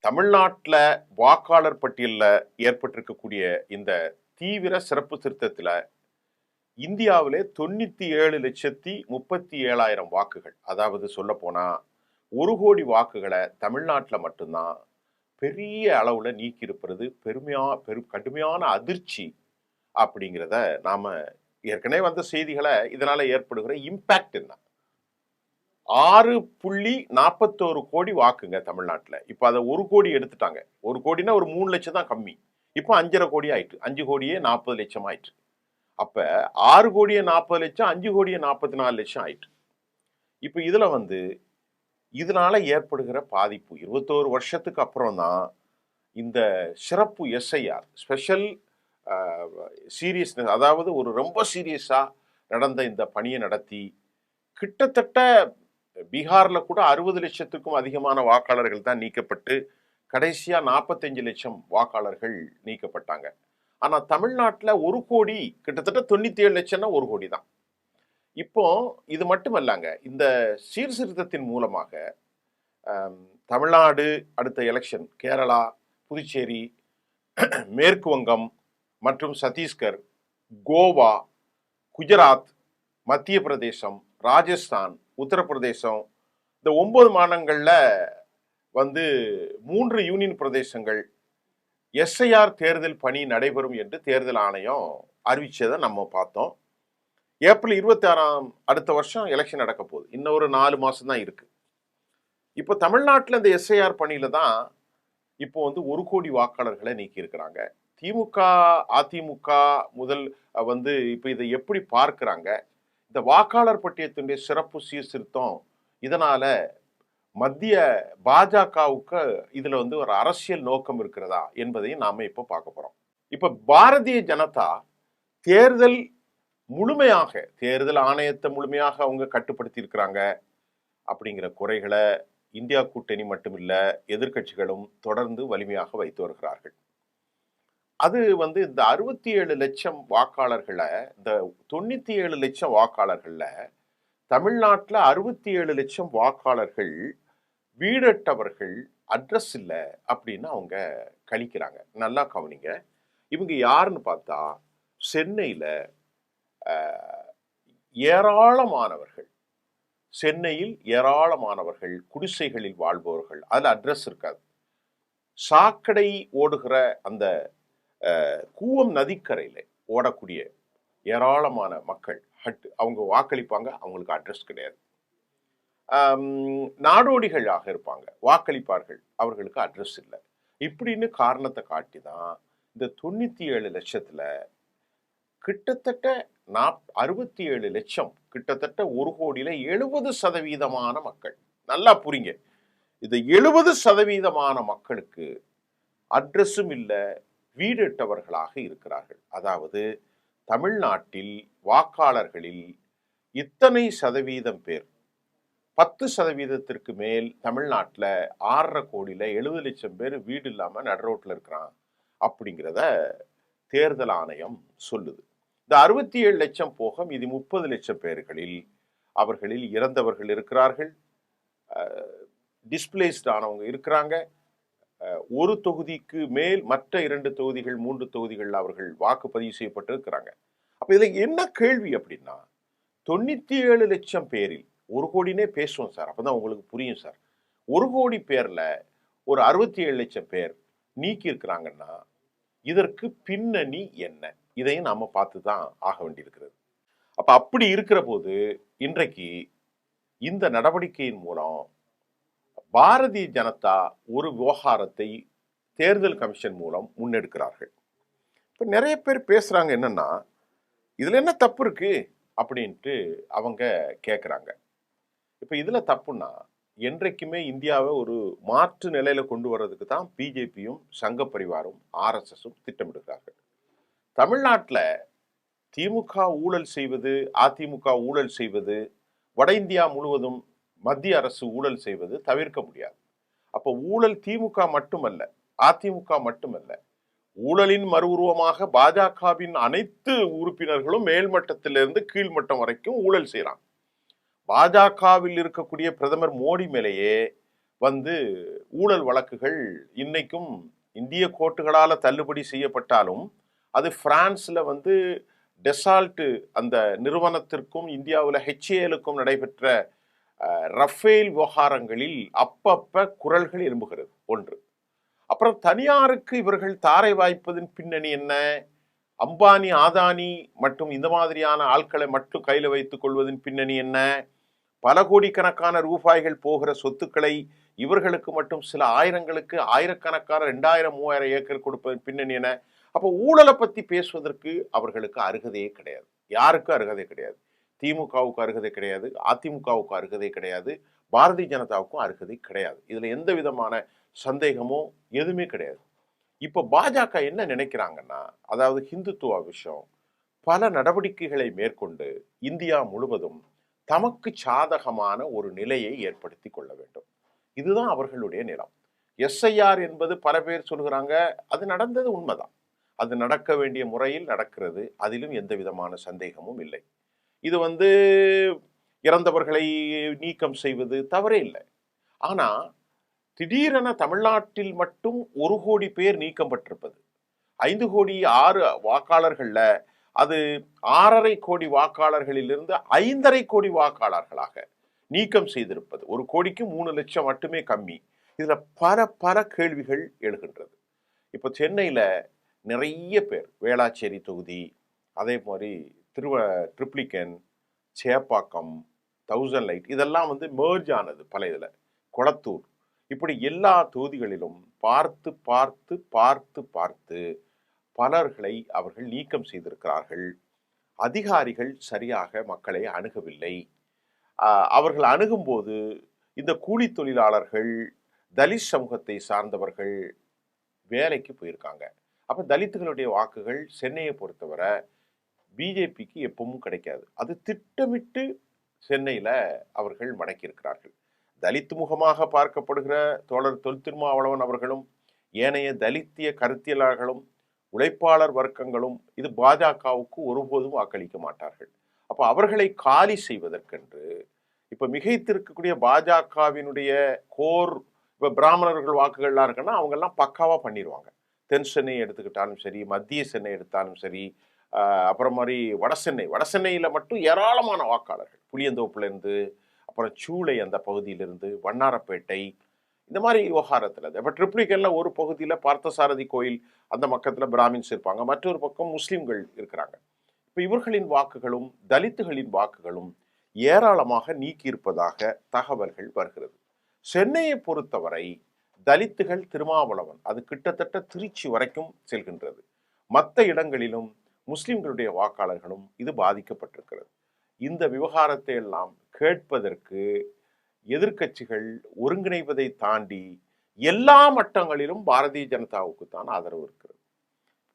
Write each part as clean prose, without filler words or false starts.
தமிழ்நாட்டில் வாக்காளர் பட்டியலில் ஏற்பட்டிருக்கக்கூடிய இந்த தீவிர சிறப்பு திருத்தத்தில் இந்தியாவிலே 97,37,000 வாக்குகள், அதாவது சொல்ல போனா 1 கோடி வாக்குகளை தமிழ்நாட்டில் மட்டும்தான் பெரிய அளவுல நீக்கி இருப்பது கடுமையான அதிர்ச்சி அப்படிங்கிறத நாம ஏற்கனவே வந்த செய்திகளை இதனால ஏற்படுகிற இம்பாக்ட் என்ன. 6.41 கோடி வாக்குங்க தமிழ்நாட்டில். இப்போ அதை 1 கோடி எடுத்துட்டாங்க. 1 கோடினா ஒரு 3 லட்சம் தான் கம்மி. இப்போ 5.5 கோடி ஆயிட்டு. 5 கோடியே 40 லட்சம் ஆயிட்டு. அப்ப 6 கோடியே 40 லட்சம், 5 கோடியே 44 லட்சம் ஆயிட்டு. இப்போ இதுல இதனால ஏற்படுகிற பாதிப்பு 21 வருஷத்துக்கு அப்புறம் தான் இந்த சிறப்பு எஸ்ஐஆர் ஸ்பெஷல் சீரியஸ்னஸ், அதாவது ஒரு ரொம்ப சீரியஸா நடந்த இந்த பணியை நடத்தி கிட்டத்தட்ட பீகார்ல கூட 60 லட்சத்துக்கும் அதிகமான வாக்காளர்கள் தான் நீக்கப்பட்டு கடைசியா 45 லட்சம் வாக்காளர்கள் நீக்கப்பட்டாங்க. ஆனா தமிழ்நாட்டில் 1 கோடி, கிட்டத்தட்ட 97 லட்சம்னா 1 கோடி தான். இப்போ இது மட்டுமல்லங்க, இந்த சீர்திருத்தத்தின் மூலமாக தமிழ்நாடு, அடுத்த எலெக்ஷன் கேரளா, புதுச்சேரி, மேற்கு வங்கம் மற்றும் சத்தீஸ்கர், கோவா, குஜராத், மத்திய பிரதேசம், ராஜஸ்தான், உத்தரப்பிரதேசம், இந்த 9 மாநிலங்கள்ல 3 யூனியன் பிரதேசங்கள் எஸ்ஐஆர் தேர்தல் பணி நடைபெறும் என்று தேர்தல் ஆணையம் அறிவிச்சதை நம்ம பார்த்தோம். ஏப்ரல் 26 அடுத்த வருஷம் எலெக்ஷன் நடக்க போகுது. இன்னும் ஒரு 4 மாசம் தான் இருக்கு. இப்போ தமிழ்நாட்டில் இந்த எஸ்ஐஆர் பணியில தான் இப்போ 1 கோடி வாக்காளர்களை நீக்கி இருக்கிறாங்க. திமுக, அதிமுக முதல் இப்போ இதை எப்படி பார்க்கிறாங்க? இந்த வாக்காளர் பட்டியலினுடைய சிறப்பு சீர்திருத்தம் இதனால மத்திய பாஜகவுக்கு இதுல ஒரு அரசியல் நோக்கம் இருக்கிறதா என்பதையும் நாம இப்ப பார்க்க போறோம். இப்ப பாரதிய ஜனதா தேர்தல் ஆணையத்தை முழுமையாக அவங்க கட்டுப்படுத்தி இருக்கிறாங்க அப்படிங்கிற குறைகளை இந்தியா கூட்டணி மட்டுமில்ல, எதிர்கட்சிகளும் தொடர்ந்து வலிமையாக வைத்து வருகிறார்கள். அது இந்த 67 லட்சம் வாக்காளர்களை, இந்த 97 லட்சம் வாக்காளர்கள்ல தமிழ்நாட்டில் 67 லட்சம் வாக்காளர்கள் வீடற்றவர்கள், அட்ரஸ் இல்லை அப்படின்னு அவங்க கணிக்கிறாங்க. நல்லா கவனிங்க. இவங்க யாருன்னு பார்த்தா சென்னையில் ஏராளமானவர்கள் குடிசைகளில் வாழ்பவர்கள், அதில் அட்ரஸ் இருக்காது. சாக்கடை ஓடுகிற அந்த கூவம் நதிக்கரையில் ஓடக்கூடிய ஏராளமான மக்கள் அவங்க வாக்களிப்பாங்க, அவங்களுக்கு அட்ரஸ் கிடையாது. நாடோடிகளாக இருப்பாங்க, வாக்களிப்பார்கள், அவர்களுக்கு அட்ரஸ் இல்லை. இப்படின்னு காரணத்தை காட்டி தான் இந்த 97 லட்சத்துல கிட்டத்தட்ட 67 லட்சம், கிட்டத்தட்ட 1 கோடியில 70% மக்கள், நல்லா புரிங்க, இது 70% மக்களுக்கு அட்ரஸும் இல்லை, வீடற்றவர்களாக இருக்கிறார்கள். அதாவது தமிழ்நாட்டில் வாக்காளர்களில் இத்தனை சதவீதம் பேர், 10% மேல் தமிழ்நாட்டில் 6.5 கோடியில 70 லட்சம் பேர் வீடு இல்லாம நடுரோட்டில் இருக்கிறான் அப்படிங்கிறத தேர்தல் ஆணையம் சொல்லுது. இந்த 67 லட்சம் போக மீதி 30 லட்சம் பேர்களில் அவர்களில் இறந்தவர்கள் இருக்கிறார்கள், டிஸ்பிளேஸ்ட் ஆனவங்க இருக்கிறாங்க. ஒரு தொகுதிக்கு மேல் மற்ற 2 தொகுதிகள் 3 தொகுதிகள் அவர்கள் வாக்குப்பதிவு செய்யப்பட்டு இருக்கிறாங்க. அப்ப இதுல என்ன கேள்வி அப்படின்னா, 97 லட்சம் பேரில் 1 கோடினே பேசுவோம் சார், அப்பதான் உங்களுக்கு புரியும் சார். 1 கோடி பேர்ல ஒரு 67 லட்சம் பேர் நீக்கி இருக்கிறாங்கன்னா இதற்கு பின்னணி என்ன, இதையும் நாம பார்த்துதான் ஆக வேண்டியிருக்கிறது. அப்ப அப்படி இருக்கிற போது இன்றைக்கு இந்த நடவடிக்கையின் மூலம் பாரதிய ஜனதா ஒரு விவகாரத்தை தேர்தல் கமிஷன் மூலம் முன்னெடுக்கிறார்கள். இப்ப நிறைய பேர் பேசுறாங்க, என்னன்னா இதுல என்ன தப்பு இருக்கு அப்படின்ட்டு அவங்க கேட்குறாங்க. இப்போ இதில் தப்புன்னா, என்றைக்குமே இந்தியாவை ஒரு மாற்று நிலையில கொண்டு வர்றதுக்கு தான் பிஜேபியும் சங்க பரிவாரும் ஆர்எஸ்எஸும் திட்டமிடுகிறார்கள். தமிழ்நாட்டில் திமுக ஊழல் செய்வது, அதிமுக ஊழல் செய்வது, வட இந்தியா முழுவதும் மத்திய அரசு ஊழல் செய்வது தவிர்க்க முடியாது. அப்போ ஊழல் திமுக மட்டுமல்ல, அதிமுக மட்டுமல்ல, ஊழலின் மறு உருவமாக பாஜகவின் அனைத்து உறுப்பினர்களும் மேல்மட்டத்திலிருந்து கீழ்மட்டம் வரைக்கும் ஊழல் செய்யறாங்க. பாஜகவில் இருக்கக்கூடிய பிரதமர் மோடி மேலேயே வந்து ஊழல் வழக்குகள் இன்னைக்கும் இந்திய கோர்ட்டுகளால் தள்ளுபடி செய்யப்பட்டாலும் அது பிரான்ஸ்ல வந்து டெசால்ட் அந்த நிறுவனத்திற்கும் இந்தியாவில் ஹெச்ஏஎலுக்கும் நடைபெற்ற ரஃபேல் விவகாரங்களில் அப்பப்ப குரல்கள் எழும்புகிறது ஒன்று. அப்புறம் தனியாருக்கு இவர்கள் தாரை வாய்ப்பதன் பின்னணி என்ன? அம்பானி, ஆதானி மற்றும் இந்த மாதிரியான ஆட்களை மட்டும் கையில் வைத்துக் கொள்வதன் பின்னணி என்ன? பல கோடிக்கணக்கான ரூபாய்கள் போகிற சொத்துக்களை இவர்களுக்கு மட்டும் சில ஆயிரங்களுக்கு ஆயிரக்கணக்கான 2000 3000 ஏக்கர் கொடுப்பதன் பின்னணி என்ன? அப்போ ஊழலை பத்தி பேசுவதற்கு அவர்களுக்கு அருகதையே கிடையாது. யாருக்கும் அருகதை கிடையாது. திமுகவுக்கு அருகதை கிடையாது, அதிமுகவுக்கு அருகதை கிடையாது, பாரதிய ஜனதாவுக்கும் அருகதை கிடையாது. இதுல எந்த விதமான சந்தேகமோ எதுவுமே கிடையாது. இப்ப பாஜக என்ன நினைக்கிறாங்கன்னா, அதாவது ஹிந்துத்துவ விஷயம் பல நடவடிக்கைகளை மேற்கொண்டு இந்தியா முழுவதும் தமக்கு சாதகமான ஒரு நிலையை ஏற்படுத்தி கொள்ள வேண்டும். இதுதான் அவர்களுடைய நிலம். எஸ்ஐஆர் என்பது பல பேர் சொல்கிறாங்க, அது நடந்தது உண்மைதான். அது நடக்க வேண்டிய முறையில் நடக்கிறது. அதிலும் எந்த விதமான சந்தேகமும் இல்லை. இது வந்து இறந்தவர்களை நீக்கம் செய்வது தவறே இல்லை. ஆனா திடீரென தமிழ்நாட்டில் மட்டும் 1 கோடி பேர் நீக்கப்பட்டிருப்பது, 5 கோடி 6 வாக்காளர்கள்ல அது 6.5 கோடி வாக்காளர்களிலிருந்து 5.5 கோடி வாக்காளர்களாக நீக்கம் செய்திருப்பது, 1 கோடிக்கு 3 லட்சம் மட்டுமே கம்மி. இதுல பல பல கேள்விகள் எழுகின்றது. இப்ப சென்னையில நிறைய பேர் வேளாச்சேரி தொகுதி, அதே மாதிரி ட்ரிப்ளிகன், சேப்பாக்கம், 1000 லைட் இதெல்லாம் வந்து மேர்ஜ் ஆனது பல இதுல, கொளத்தூர், இப்படி எல்லா தொகுதிகளிலும் பார்த்து பார்த்து பார்த்து பார்த்து பலர்களை அவர்கள் நீக்கம் செய்திருக்கிறார்கள். அதிகாரிகள் சரியாக மக்களை அணுகவில்லை. அவர்கள் அணுகும்போது இந்த கூலி தொழிலாளர்கள், தலித் சமூகத்தை சார்ந்தவர்கள் வேலைக்கு போயிருக்காங்க. அப்ப தலித்துகளுடைய வாக்குகள் சென்னையை பொறுத்தவரை பிஜேபிக்கு எப்பவும் கிடைக்காது. அது திட்டமிட்டு சென்னையில அவர்கள் மடக்கியிருக்கிறார்கள். தலித் முகமாக பார்க்கப்படுகிற தோழர் தொல் திருமாவளவன் அவர்களும் ஏனைய தலித்திய கருத்தியலாளர்களும் உழைப்பாளர் வர்க்கங்களும் இது பாஜகவுக்கு ஒருபோதும் வாக்களிக்க மாட்டார்கள். அப்ப அவர்களை காலி செய்வதற்கென்று இப்ப மிகைத்திருக்கக்கூடிய பாஜகவினுடைய கோர், இப்ப பிராமணர்கள் வாக்குகள்லாம் இருக்குன்னா அவங்க எல்லாம் பக்காவா பண்ணிடுவாங்க. தென் சென்னை எடுத்துக்கிட்டாலும் சரி, மத்திய சென்னை எடுத்தாலும் சரி, அப்புறம் மாதிரி வடசென்னையில மட்டும் ஏராளமான வாக்காளர்கள், புளியந்தோப்புல இருந்து, அப்புறம் சூளை அந்த பகுதியிலிருந்து, வண்ணாரப்பேட்டை, இந்த மாதிரி விவகாரத்தில். இப்போ ட்ரிப்ளிகன்ல ஒரு பகுதியில் பார்த்தசாரதி கோயில் அந்த பக்கத்தில் பிராமின்ஸ் இருப்பாங்க, மற்றொரு பக்கம் முஸ்லீம்கள் இருக்கிறாங்க. இப்போ இவர்களின் வாக்குகளும் தலித்துகளின் வாக்குகளும் ஏராளமாக நீக்கியிருப்பதாக தகவல்கள் வருகிறது. சென்னையை பொறுத்தவரை தலித்துகள் திருமாவளவன் அது கிட்டத்தட்ட திருச்சி வரைக்கும் செல்கின்றது. மற்ற இடங்களிலும் முஸ்லிம்களுடைய வாக்காளர்களும் இது பாதிக்கப்பட்டிருக்கிறது. இந்த விவகாரத்தை எல்லாம் கேட்பதற்கு எதிர்கட்சிகள் ஒருங்கிணைவதை தாண்டி எல்லா மட்டங்களிலும் பாரதிய ஜனதாவுக்கு தான் ஆதரவு இருக்கிறது.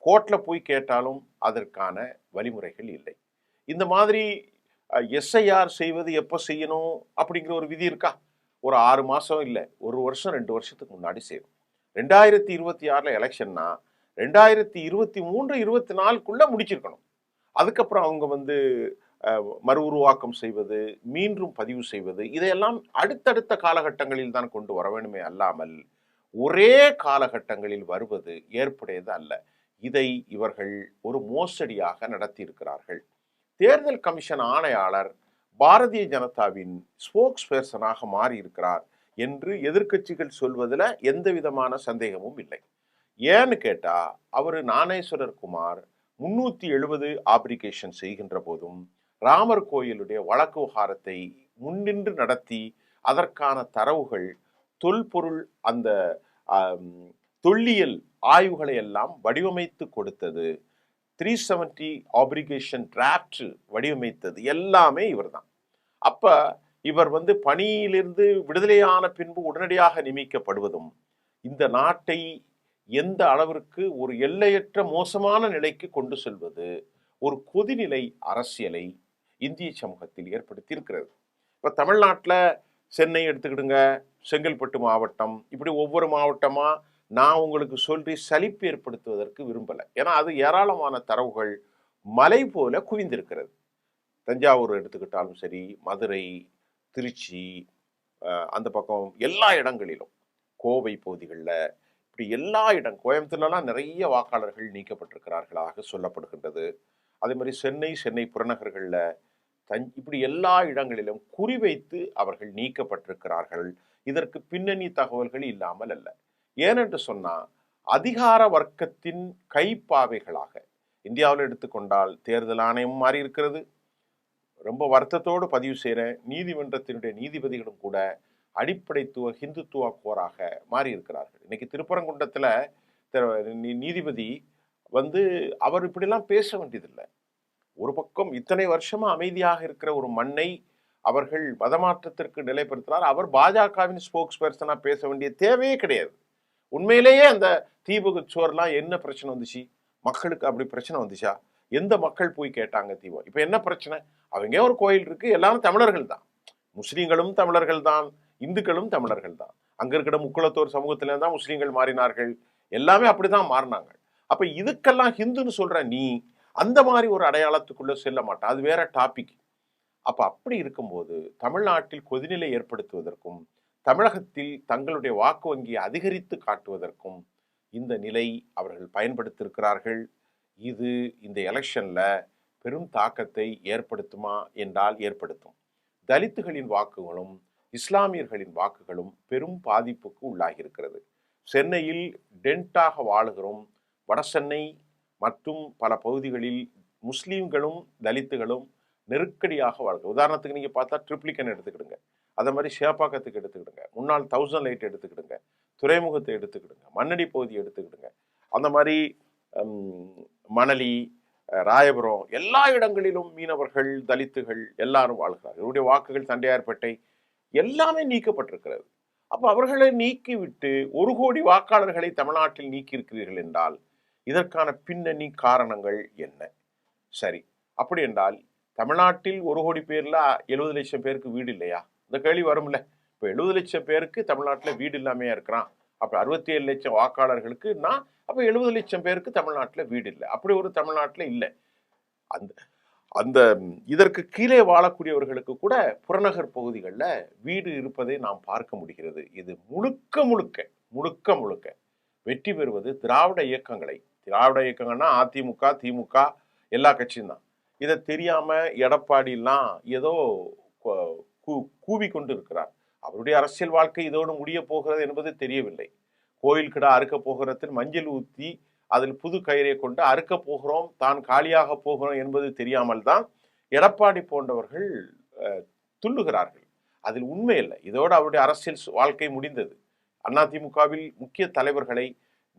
கோர்ட்ல போய் கேட்டாலும் அதற்கான வழிமுறைகள் இல்லை. இந்த மாதிரி எஸ்ஐஆர் செய்வது எப்போ செய்யணும் அப்படிங்கிற ஒரு விதி இருக்கா? ஒரு 6 மாசம் இல்லை, 1 வருஷம் 2 வருஷத்துக்கு முன்னாடி செய்யணும். 2026 எலெக்ஷன்னா 2023 24க்குள்ள முடிச்சிருக்கணும். அதுக்கப்புறம் அவங்க வந்து மறு உருவாக்கம் செய்வது, மீண்டும் பதிவு செய்வது, இதையெல்லாம் அடுத்தடுத்த காலகட்டங்களில் தான் கொண்டு வர வேண்டுமே அல்லாமல் ஒரே காலகட்டங்களில் வருவது ஏற்புடையது அல்ல. இதை இவர்கள் ஒரு மோசடியாக நடத்தியிருக்கிறார்கள். தேர்தல் கமிஷன் ஆணையாளர் பாரதிய ஜனதாவின் ஸ்போக்ஸ் பர்சனாக மாறியிருக்கிறார் என்று எதிர்கட்சிகள் சொல்வதில் எந்த விதமான சந்தேகமும் இல்லை. ஏன்னு கேட்டா, அவர் ஞானேஸ்வரர் குமார் 370 ஆப்ளிகேஷன் செய்கின்ற போதும் ராமர் கோயிலுடைய வழக்கு விவகாரத்தை முன்னின்று நடத்தி அதற்கான தரவுகள், தொல்பொருள், அந்த தொல்லியல் ஆய்வுகளை எல்லாம் வடிவமைத்து கொடுத்தது, 370 ஆப்ளிகேஷன் டிராப்ட் வடிவமைத்தது எல்லாமே இவர் தான். அப்ப இவர் வந்து பணியிலிருந்து விடுதலையான பின்பு உடனடியாக நியமிக்கப்படுவதும் இந்த நாட்டை எந்த அளவிற்கு ஒரு எல்லையற்ற மோசமான நிலைக்கு கொண்டு செல்வது, ஒரு கொதிநிலை அரசியலை இந்திய சமூகத்தில் ஏற்படுத்தி இருக்கிறது. இப்ப தமிழ்நாட்டில் சென்னை எடுத்துக்கிடுங்க, செங்கல்பட்டு மாவட்டம், இப்படி ஒவ்வொரு மாவட்டமா நான் உங்களுக்கு சொல்லி சலிப்பு ஏற்படுத்துவதற்கு விரும்பலை. ஏன்னா அது ஏராளமான தரவுகள் மலை போல குவிந்திருக்கிறது. தஞ்சாவூர் எடுத்துக்கிட்டாலும் சரி, மதுரை, திருச்சி, அந்த பக்கம் எல்லா இடங்களிலும், கோவை பகுதிகளில், இப்படி எல்லா கோயம்புத்தூர்லலாம் நிறைய வாக்காளர்கள் நீக்கப்பட்டிருக்கிறார்களாக சொல்லப்படுகின்றது. அதே மாதிரி சென்னை புறநகர்களில் இப்படி எல்லா இடங்களிலும் குறிவைத்து அவர்கள் நீக்கப்பட்டிருக்கிறார்கள். இதற்கு பின்னணி தகவல்கள் இல்லாமல் அல்ல. ஏனென்று சொன்னால், அதிகார வர்க்கத்தின் கைப்பாவைகளாக இந்தியாவில் எடுத்துக்கொண்டால் தேர்தல் ஆணையம் மாறி இருக்கிறது. ரொம்ப வருத்தத்தோடு பதிவு செய்கிறேன், நீதிமன்றத்தினுடைய நீதிபதிகளும் கூட அடிப்படைத்துவ ஹிந்துத்துவ கோராக மாறி இருக்கிறார்கள். இன்னைக்கு திருப்பரங்குன்றத்தில் நீதிபதி அவர் இப்படிலாம் பேச வேண்டியதில்லை. ஒரு பக்கம் இத்தனை வருஷமா அமைதியாக இருக்கிற ஒரு மண்ணை அவர்கள் மதமாற்றத்திற்கு நிலைப்படுத்தினார். அவர் பாஜகவின் ஸ்போக்ஸ் பர்சனா பேச வேண்டிய தேவையே கிடையாது. உண்மையிலேயே அந்த தீபகச்சோர்லாம் என்ன பிரச்சனை வந்துச்சு? மக்களுக்கு அப்படி பிரச்சனை வந்துச்சா? எந்த மக்கள் போய் கேட்டாங்க தீபம்? இப்ப என்ன பிரச்சனை? அவங்க ஒரு கோயில் இருக்கு, எல்லாரும் தமிழர்கள் தான். முஸ்லீம்களும் தமிழர்கள் தான், இந்துக்களும் தமிழர்கள் தான். அங்க இருக்கிற முக்குளத்தோர் சமூகத்தில தான் முஸ்லீம்கள் மாறினார்கள். எல்லாமே அப்படிதான் மாறினாங்க. அப்ப இதுக்கெல்லாம் ஹிந்துன்னு சொல்ற நீ அந்த மாதிரி ஒரு அடையாளத்துக்குள்ள செல்ல மாட்டா. அது வேற டாபிக். அப்ப அப்படி இருக்கும்போது தமிழ்நாட்டில் கொதிநிலை ஏற்படுத்துவதற்கும் தமிழகத்தில் தங்களுடைய வாக்கு வங்கியை அதிகரித்து காட்டுவதற்கும் இந்த நிலை அவர்கள் பயன்படுத்தியிருக்கிறார்கள். இது இந்த எலெக்ஷன்ல பெரும் தாக்கத்தை ஏற்படுத்துமா என்றால் ஏற்படுத்தும். தலித்துகளின் வாக்குகளும் இஸ்லாமியர்களின் வாக்குகளும் பெரும் பாதிப்புக்கு உள்ளாகி இருக்கிறது. சென்னையில் டென்ட்டாக வாழுகிறோம். வடசென்னை மற்றும் பல பகுதிகளில் முஸ்லீம்களும் தலித்துகளும் நெருக்கடியாக வாழ்க்கை. உதாரணத்துக்கு நீங்க பார்த்தா ட்ரிப்ளிகன் எடுத்துக்கிடுங்க, அதே மாதிரி சேப்பாக்கத்துக்கு எடுத்துக்கிடுங்க, முன்னாள் 1000 லைட் எடுத்துக்கிடுங்க, துறைமுகத்தை எடுத்துக்கிடுங்க, மண்ணடி பகுதி எடுத்துக்கிடுங்க, அந்த மாதிரி மணலி, ராயபுரம், எல்லா இடங்களிலும் மீனவர்கள் தலித்துகள் எல்லாரும் வாழ்கிறார்கள். இவருடைய வாக்குகள் தண்டையார்பேட்டை எல்லாமே நீக்கப்பட்டிருக்கிறது. அப்ப அவர்களை நீக்கிவிட்டு 1 கோடி வாக்காளர்களை தமிழ்நாட்டில் நீக்கியிருக்கிறீர்கள் என்றால் இதற்கான பின்னணி காரணங்கள் என்ன? சரி, அப்படி என்றால் தமிழ்நாட்டில் 1 கோடி பேர்ல 70 லட்சம் பேருக்கு வீடு இல்லையா? இந்த கேள்வி வரும்ல. இப்ப 70 லட்சம் பேருக்கு தமிழ்நாட்டில் வீடு இல்லாமையா இருக்கிறான். அப்ப 67 லட்சம் வாக்காளர்களுக்குன்னா அப்ப 70 லட்சம் பேருக்கு தமிழ்நாட்டில் வீடு இல்லை. அப்படி ஒரு தமிழ்நாட்டில் இல்லை. அந்த அந்த இதற்கு கீழே வாழக்கூடியவர்களுக்கு கூட புறநகர் பகுதிகளில் வீடு இருப்பதை நாம் பார்க்க முடிகிறது. இது முழுக்க முழுக்க வெற்றி பெறுவது திராவிட இயக்கங்கள்னா அதிமுக, திமுக எல்லா கட்சியும் தான். இதை தெரியாம எடப்பாடிலாம் ஏதோ கூவி கொண்டு இருக்கிறார். அவருடைய அரசியல் வாழ்க்கை இதோடு முடிய போகிறது என்பது தெரியவில்லை. கோயில் கிடா அறுக்க போகிறதில் மஞ்சள் ஊத்தி அதில் புது கயிறை கொண்டு அறுக்க போகிறோம், தான் காலியாக போகிறோம் என்பது தெரியாமல் தான் எடப்பாடி போன்றவர்கள் துள்ளுகிறார்கள். அதில் உண்மை இல்லை. இதோடு அவருடைய அரசியல் வாழ்க்கை முடிந்தது. அதிமுகவில் முக்கிய தலைவர்களை,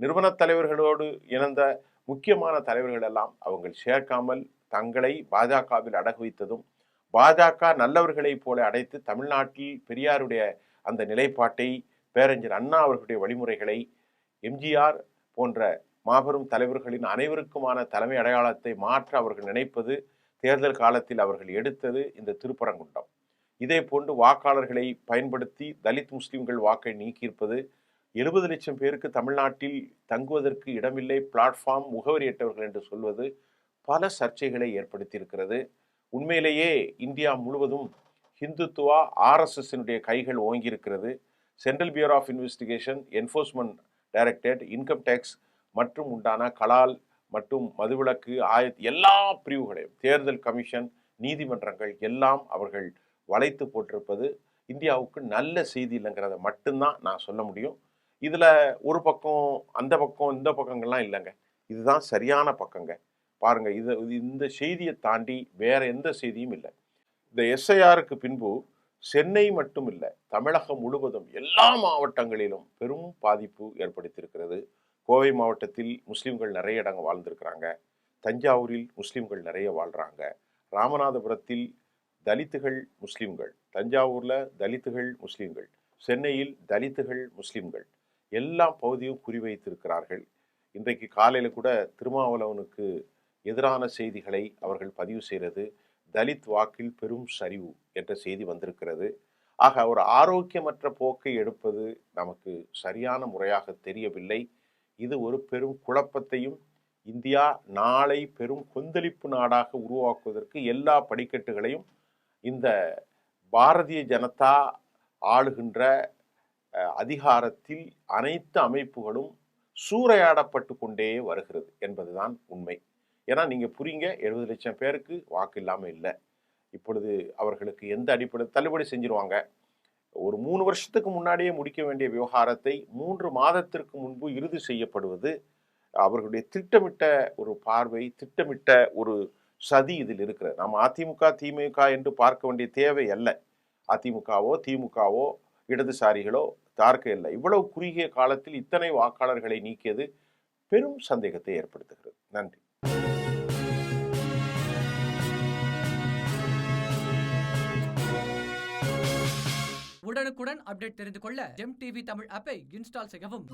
நிறுவன தலைவர்களோடு இணைந்த முக்கியமான தலைவர்கள் எல்லாம் அவங்க சேர்க்காமல் தங்களை பாஜகவில் அடகு வைத்ததும், பாஜக நல்லவர்களை போல அடைத்து தமிழ்நாட்டில் பெரியாருடைய அந்த நிலைப்பாட்டை, பேரறிஞர் அண்ணா அவர்களுடைய வழிமுறைகளை, எம்ஜிஆர் போன்ற மாபெரும் தலைவர்களின் அனைவருக்குமான தலைமை அடையாளத்தை மாற்ற அவர்கள் நினைப்பது, தேர்தல் காலத்தில் அவர்கள் எடுத்தது இந்த திருப்பரங்குன்றம். இதே போன்று வாக்காளர்களை பயன்படுத்தி தலித் முஸ்லிம்கள் வாக்கை நீக்கியிருப்பது, 70 லட்சம் பேருக்கு தமிழ்நாட்டில் தங்குவதற்கு இடமில்லை, பிளாட்ஃபார்ம் முகவரியற்றவர்கள் என்று சொல்வது பல சர்ச்சைகளை ஏற்படுத்தியிருக்கிறது. உண்மையிலேயே இந்தியா முழுவதும் ஹிந்துத்துவா RSSனுடைய கைகள் ஓங்கியிருக்கிறது. Central bureau of investigation, enforcement directorate, income tax மற்றும் உண்டான கலால் மற்றும் மதுவிலக்கு எல்லா பிரிவுகளையும், தேர்தல் கமிஷன், நீதிமன்றங்கள் எல்லாம் அவர்கள் வளைத்து போட்டிருப்பது இந்தியாவுக்கு நல்ல செய்தி இல்லைங்கிறத மட்டும்தான் நான் சொல்ல முடியும். இதுல ஒரு பக்கம் அந்த பக்கம் இந்த பக்கங்கள்லாம் இல்லைங்க, இதுதான் சரியான பக்கங்க. பாருங்க, இந்த செய்தியை தாண்டி வேற எந்த செய்தியும் இல்லை. இந்த SIRக்கு பின்பு சென்னை மட்டும் இல்லை, தமிழகம் முழுவதும் எல்லா மாவட்டங்களிலும் பெரும் பாதிப்பு ஏற்படுத்தியிருக்கிறது. கோவை மாவட்டத்தில் முஸ்லிம்கள் நிறைய இடங்கள் வாழ்ந்திருக்கிறாங்க. தஞ்சாவூரில் முஸ்லிம்கள் நிறைய வாழ்றாங்க. ராமநாதபுரத்தில் தலித்துகள் முஸ்லிம்கள், தஞ்சாவூர்ல தலித்துகள் முஸ்லிம்கள், சென்னையில் தலித்துகள் முஸ்லிம்கள் எல்லா பகுதியும் குறிவைத்திருக்கிறார்கள். இன்றைக்கு காலையில கூட திருமாவளவனுக்கு எதிரான செய்திகளை அவர்கள் பதிவு செய்கிறது. தலித் வாக்கில் பெரும் சரிவு என்ற செய்தி வந்திருக்கிறது. ஆக ஒரு ஆரோக்கியமற்ற போக்கை எடுப்பது நமக்கு சரியான முறையாக தெரியவில்லை. இது ஒரு பெரும் குழப்பத்தையும், இந்தியா நாளை பெரும் கொந்தளிப்பு நாடாக உருவாக்குவதற்கு எல்லா படிக்கட்டுகளையும் இந்த பாரதிய ஜனதா ஆளுகின்ற அதிகாரத்தில் அனைத்து அமைப்புகளும் சூறையாடப்பட்டு கொண்டே வருகிறது என்பதுதான் உண்மை. ஏன்னா நீங்க புரியுங்க, 70 லட்சம் பேருக்கு வாக்கு இல்லாம இல்லை. இப்பொழுது அவர்களுக்கு எந்த அடிப்படை தள்ளுபடி செஞ்சிருவாங்க. ஒரு 3 வருஷத்துக்கு முன்னாடியே முடிக்க வேண்டிய விவகாரத்தை 3 மாதத்திற்கு முன்பு இறுதி செய்யப்படுவது அவர்களுடைய திட்டமிட்ட ஒரு பார்வை, திட்டமிட்ட ஒரு சதி இதில் இருக்கிறது. நாம் அதிமுக, திமுக என்று பார்க்க வேண்டிய தேவை அல்ல. அதிமுகவோ, திமுகவோ, இடதுசாரிகளோ பார்க்க இல்லை. இவ்வளவு குறுகிய காலத்தில் இத்தனை வாக்காளர்களை நீக்கியது பெரும் சந்தேகத்தை ஏற்படுத்துகிறது. நன்றி. உடனுக்குடன் அப்டேட் தெரிந்து கொள்ள ஜெம் டிவி தமிழ் ஆப்பை இன்ஸ்டால் செய்யவும்.